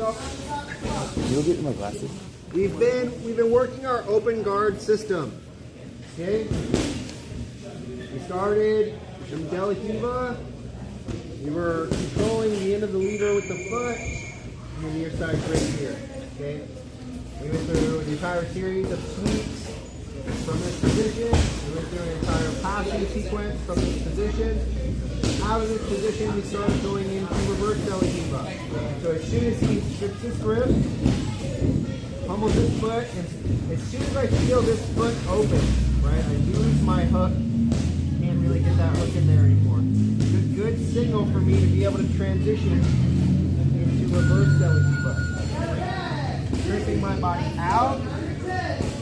You'll get my glasses. We've been working our open guard system. Okay? We started in De La Riva. We were controlling the end of the lever with the foot and the near side right here. Okay? We went through the entire series of sweeps from this position. We went through an entire passing sequence from this position. Out of this position, we started going into reverse De La Riva. So as soon as he strips this grip, pummels this foot, and as soon as I feel this foot open, right, I lose my hook. Can't really get that hook in there anymore. It's a good signal for me to be able to transition into reverse De La Riva. Gripping my body out,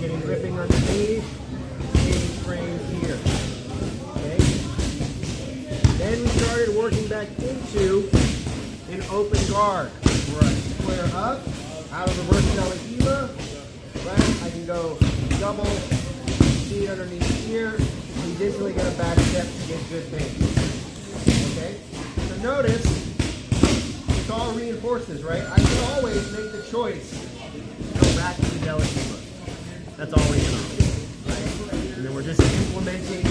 getting gripping underneath, getting frames here. Okay? Then we started working back into an open guard. Where I square up, out of reverse De La Riva, right? I can go double, feet underneath here, and instantly get a back step to get good things. Okay? So notice, it's all reinforces, right? I can always make the choice to go back to the De La Riva. That's all we can do, right? And then we're just implementing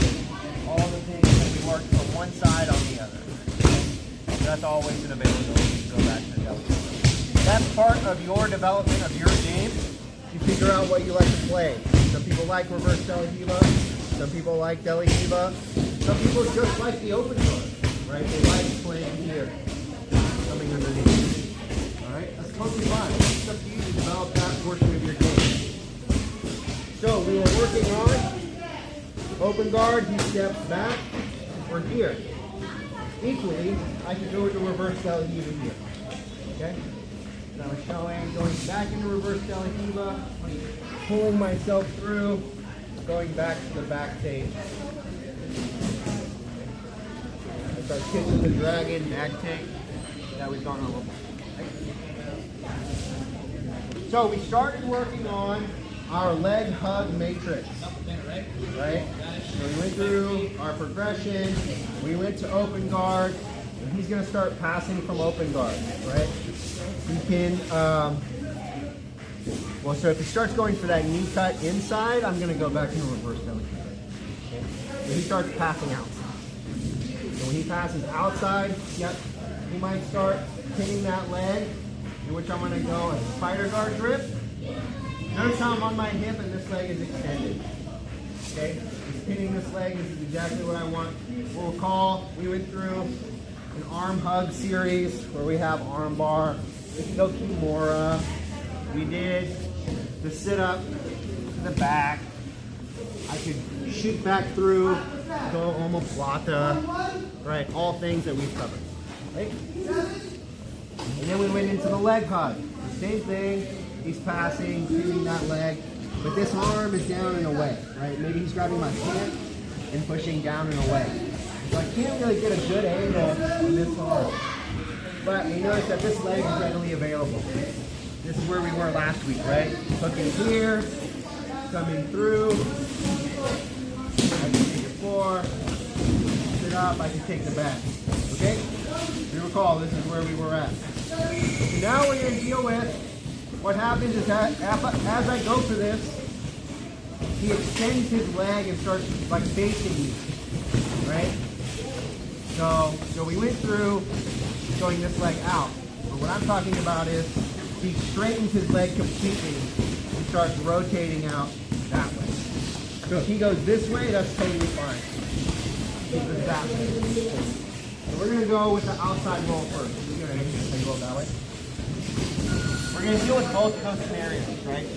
all the things that we worked from one side on the other. So that's always an availability to go back to the De La Riva. That's part of your development of your game. You figure out what you like to play. Some people like reverse De La Riva. Some people like De La Riva. Some people just like the open guard, right? They like playing here, coming underneath. All right, that's totally fine. It's up to you to develop that portion of your game. So we were working on open guard. He steps back, or here. Equally, I can go into reverse De La Riva here. Okay. So I was showing going back into reverse De La Riva, pulling myself through, going back to the back tape. That's our Kiss of the Dragon back tape that we've gone over. So we started working on our leg hug matrix. Right? So we went through our progression, we went to open guard, and he's going to start passing from open guard, right? He can, well, so if he starts going for that knee cut inside, I'm going to go back into reverse De La Riva. Okay? So he starts passing outside. So when he passes outside, yep, he might start pinning that leg, in which I'm going to go a spider guard grip. Notice how I'm on my hip and this leg is extended. Okay? He's pinning this leg. This is exactly what I want. We'll recall we went through an arm hug series where we have arm bar. We can go Kimura. We did the sit up to the back. I could shoot back through, go omoplata. Right? All things that we've covered. Right? And then we went into the leg hug. The same thing. He's passing, pinning that leg, but this arm is down and away, right? Maybe he's grabbing my pant and pushing down and away. So I can't really get a good angle on this arm. But we notice that this leg is readily available. This is where we were last week, right? Hooking here, coming through. I can take the floor, sit up, I can take the back. Okay? You recall, this is where we were at. So now we're going to deal with what happens is that as I go for this, he extends his leg and starts like facing me, right? So we went through going this leg out. But what I'm talking about is he straightens his leg completely and starts rotating out that way. So if he goes this way, that's totally fine. He goes that way. So we're going to go with the outside roll first. You're going to go that way. We're going to deal with both of those scenarios, right?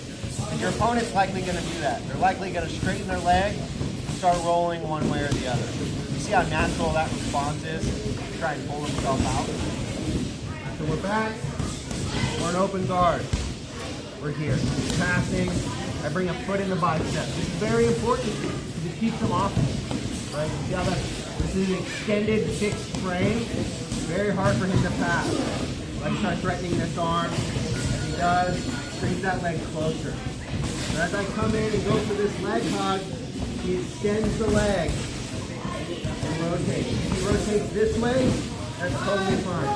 And your opponent's likely going to do that. They're likely going to straighten their leg and start rolling one way or the other. You see how natural that response is to try and pull himself out? So we're back. We're an open guard. We're here. Passing. I bring a foot in the bicep. This is very important because it keeps them off, right? You see how this is an extended fixed frame. Very hard for him to pass. Let's start threatening this arm. As he does, brings that leg closer. So as I come in and go for this leg hug, he extends the leg and rotates. If he rotates this way, that's totally fine.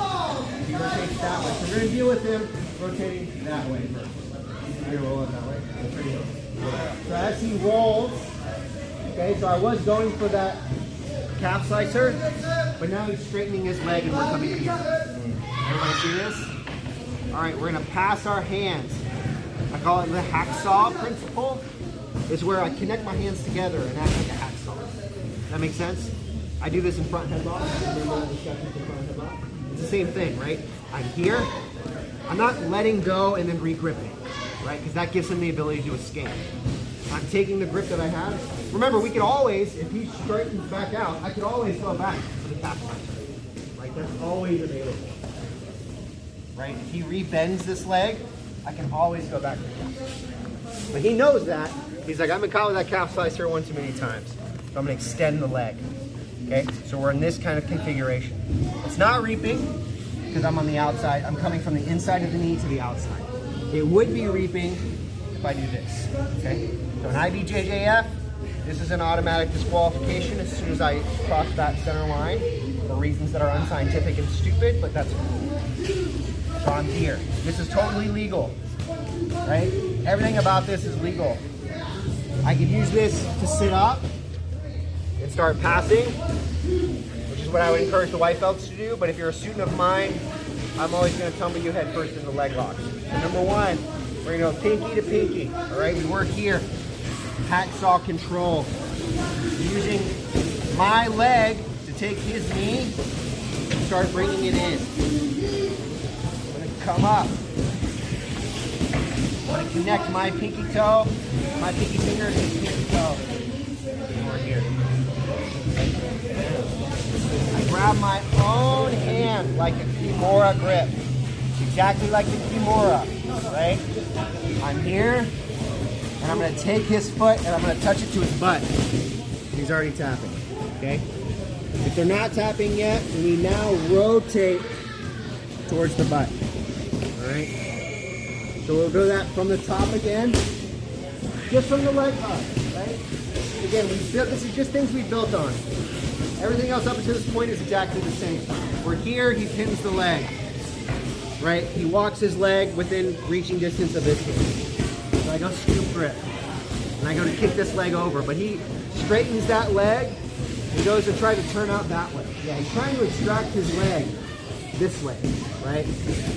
He rotates that way. So we're going to deal with him rotating that way first. You're going to roll it that way. So as he rolls, okay, so I was going for that calf slicer, but now he's straightening his leg and we're coming here. Everybody see this? All right, we're going to pass our hands. I call it the hacksaw principle. It's where I connect my hands together and act like a hacksaw. That makes sense? I do this in front headlock. Remember the discussion in front headlock? It's the same thing, right? I'm here. I'm not letting go and then re-gripping, right? Because that gives him the ability to escape. I'm taking the grip that I have. Remember, we could always, if he straightens back out, I could always go back to the calf slicer. Right? That's always available. Right? If he rebends this leg, I can always go back to the calf slicer. But he knows that. He's like, I've been caught with that calf slicer one too many times. So I'm going to extend the leg. Okay? So we're in this kind of configuration. It's not reaping because I'm on the outside. I'm coming from the inside of the knee to the outside. It would be reaping if I do this. Okay? So an IBJJF, this is an automatic disqualification as soon as I cross that center line for reasons that are unscientific and stupid, but that's cool. So I'm here. This is totally legal, right? Everything about this is legal. I could use this to sit up and start passing, which is what I would encourage the white belts to do, but if you're a student of mine, I'm always going to tumble you head first into leg locks. So number one, we're going to go pinky to pinky, all right? We work here. Hacksaw control. Using my leg to take his knee and start bringing it in. I'm going to come up. I'm going to connect my pinky toe, my pinky finger to his pinky toe. Over here. I grab my own hand like a Kimura grip. Exactly like the Kimura, right? I'm here. And I'm going to take his foot and I'm going to touch it to his butt. He's already tapping, okay? If they're not tapping yet, we now rotate towards the butt, all right? So we'll do that from the top again, just from the leg up, right? Again, this is just things we built on. Everything else up until this point is exactly the same. We're here, he pins the leg, right? He walks his leg within reaching distance of this hand. So I go scoop grip, and I go to kick this leg over, but he straightens that leg, and goes to try to turn out that way. Yeah, he's trying to extract his leg this way, right?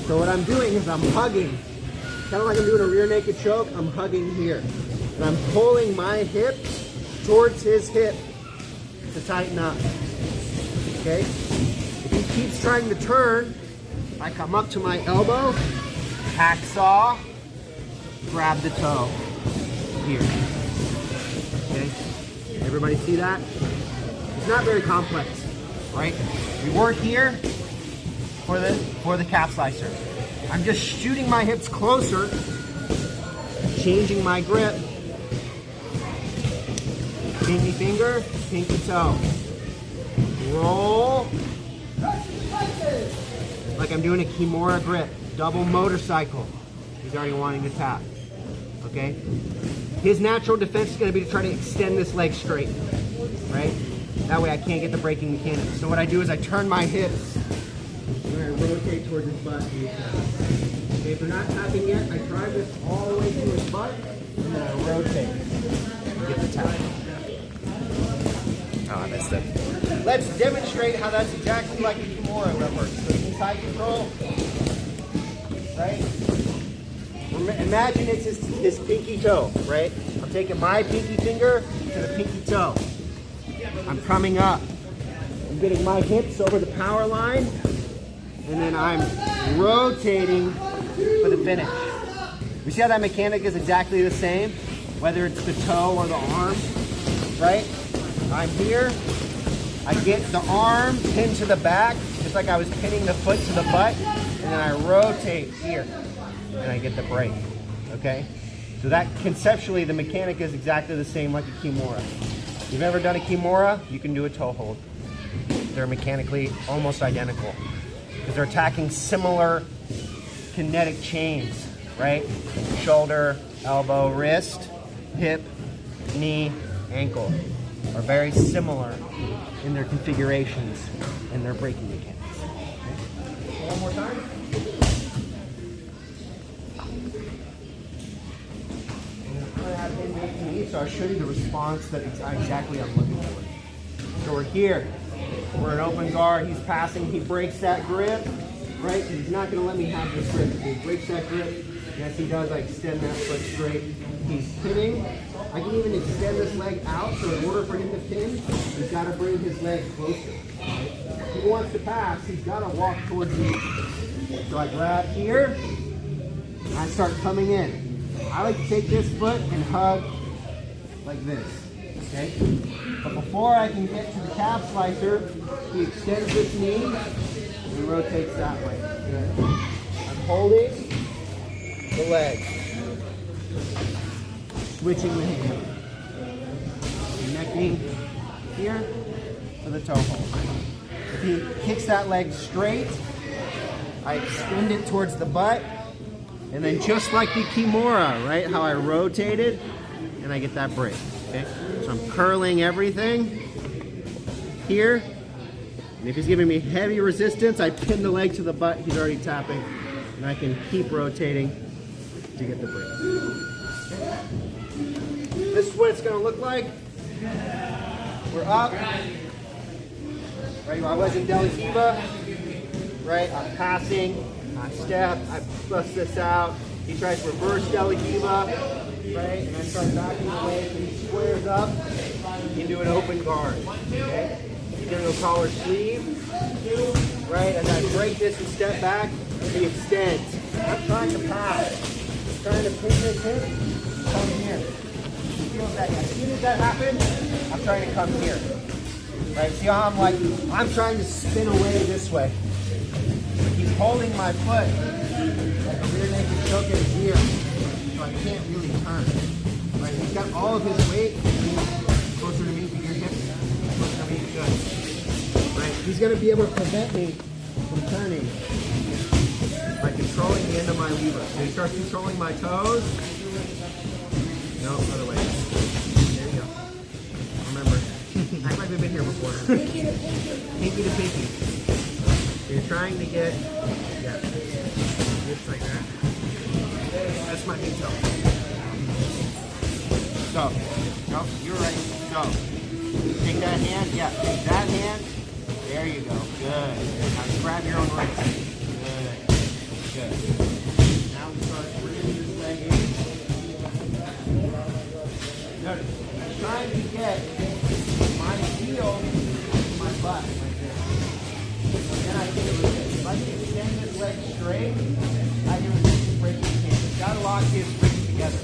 So what I'm doing is I'm hugging, kind of like I'm doing a rear naked choke, I'm hugging here. And I'm pulling my hips towards his hip to tighten up, okay? If he keeps trying to turn, I come up to my elbow, hacksaw, grab the toe here. Okay? Everybody see that? It's not very complex, right? We work here for the calf slicer. I'm just shooting my hips closer, changing my grip. Pinky finger, pinky toe. Roll. Like I'm doing a Kimura grip. Double motorcycle. He's already wanting to tap. Okay? His natural defense is going to be to try to extend this leg straight, right? That way I can't get the braking mechanics. So what I do is I turn my hips and I rotate towards his butt. Okay, if they're not tapping yet, I drive this all the way through his butt and then I rotate and get the tap. Oh, I missed it. Let's demonstrate how that's exactly like a Kimura grip works. So inside control, right? Imagine it's his pinky toe, right? I'm taking my pinky finger to the pinky toe. I'm coming up. I'm getting my hips over the power line, and then I'm rotating for the finish. You see how that mechanic is exactly the same, whether it's the toe or the arm, right? I'm here. I get the arm pinned to the back, just like I was pinning the foot to the butt, and then I rotate here. And I get the break, okay? So that conceptually, the mechanic is exactly the same like a Kimura. If you've ever done a Kimura, you can do a toe hold. They're mechanically almost identical because they're attacking similar kinetic chains, right? Shoulder, elbow, wrist, hip, knee, ankle are very similar in their configurations and their braking mechanics. Okay? one more time. I'm going to have him make me, so I'll show you the response that exactly I'm looking for. So we're here. We're an open guard. He's passing. He breaks that grip, right? He's not going to let me have this grip. If he breaks that grip, yes, he does. I extend that foot straight. He's pinning. I can even extend this leg out, so in order for him to pin, he's got to bring his leg closer. Right? If he wants to pass, he's got to walk towards me. So I grab here, and I start coming in. I like to take this foot and hug like this, okay? But before I can get to the calf slicer, he extends this knee, and he rotates that way. Good. I'm holding the leg. Switching the hand. Connecting here to the toe hold. If he kicks that leg straight, I extend it towards the butt, and then just like the Kimura, right? How I rotated, and I get that break, okay? So I'm curling everything here, and if he's giving me heavy resistance, I pin the leg to the butt, he's already tapping, and I can keep rotating to get the break. Okay. This is what it's going to look like. We're up. Right, I was in De La Riva. Right, I'm passing. I step. I bust this out. He tries reverse De La Riva. Right, and I start backing away. So he squares up into an open guard. Okay, he's going to go collar sleeve. Right, as I break this and step back, he extends. I'm trying to pass. I'm trying to pin this hip. Come here. That. As soon as that happens, I'm trying to come here. Right? See how I'm trying to spin away this way. He's holding my foot like a rear naked choke in here, so I can't really turn. Right? He's got all of his weight closer to me to your hip. Closer to me, good. Right? He's going to be able to prevent me from turning by controlling the end of my lever. So he starts controlling my toes. No, other way. There you go. Remember, act like we've been here before. Pinky to pinky. Pinky to pinky. You're trying to get, yeah, just like that. That's my big toe. Go. No, you're right. Go. Take that hand. Yeah, take that hand. There you go. Good. Now grab your own wrist. Good. Good. Now we start bringing this leg in. Notice, I'm trying to get my heel to my butt like this. Then I can resist. If I can extend this leg straight, I can resist the breaking hand. You've got to lock his ribs together.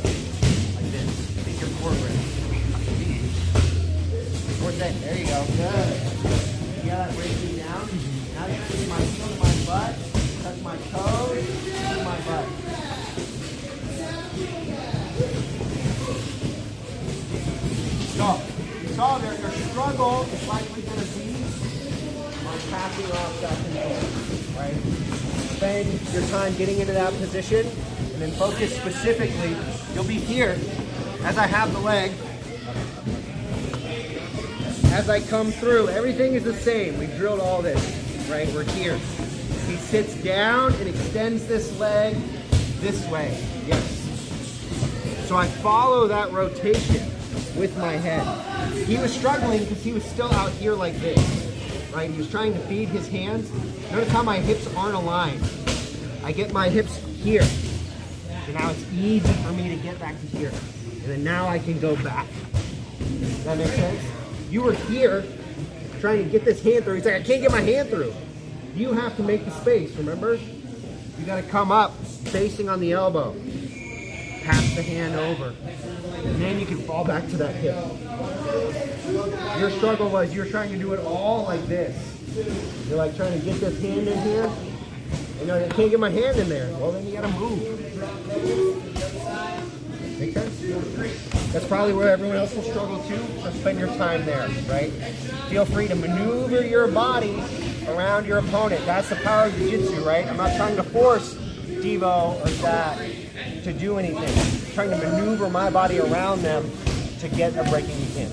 Like this. Think your core ribs. Towards that. There you go. Good. See how that breaks me down? Now you're putting my heel to my butt, touch my toes, to my butt. So, you saw their struggle is likely going to be on passing off that control, right? Spend your time getting into that position, and then focus specifically. You'll be here, as I have the leg. As I come through, everything is the same. We drilled all this, right? We're here. He sits down and extends this leg this way, yes. So I follow that rotation with my head. He was struggling because he was still out here like this, right? He was trying to feed his hands. Notice how my hips aren't aligned. I get my hips here. So now it's easy for me to get back to here. And then now I can go back. Does that make sense? You were here trying to get this hand through. He's like, I can't get my hand through. You have to make the space, remember? You got to come up, facing on the elbow. Pass the hand over. And then you can fall back to that hip. Your struggle was you're trying to do it all like this. You're like trying to get this hand in here. And you're like, I can't get my hand in there. Well, then you got to move. Make sense? That's probably where everyone else will struggle too. So spend your time there, right? Feel free to maneuver your body around your opponent. That's the power of jiu-jitsu, right? I'm not trying to force Devo or Zach to do anything. I'm trying to maneuver my body around them to get a breaking you can.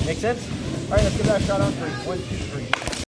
Make sense? All right, let's give that a shot on 3. 1, 2, 3.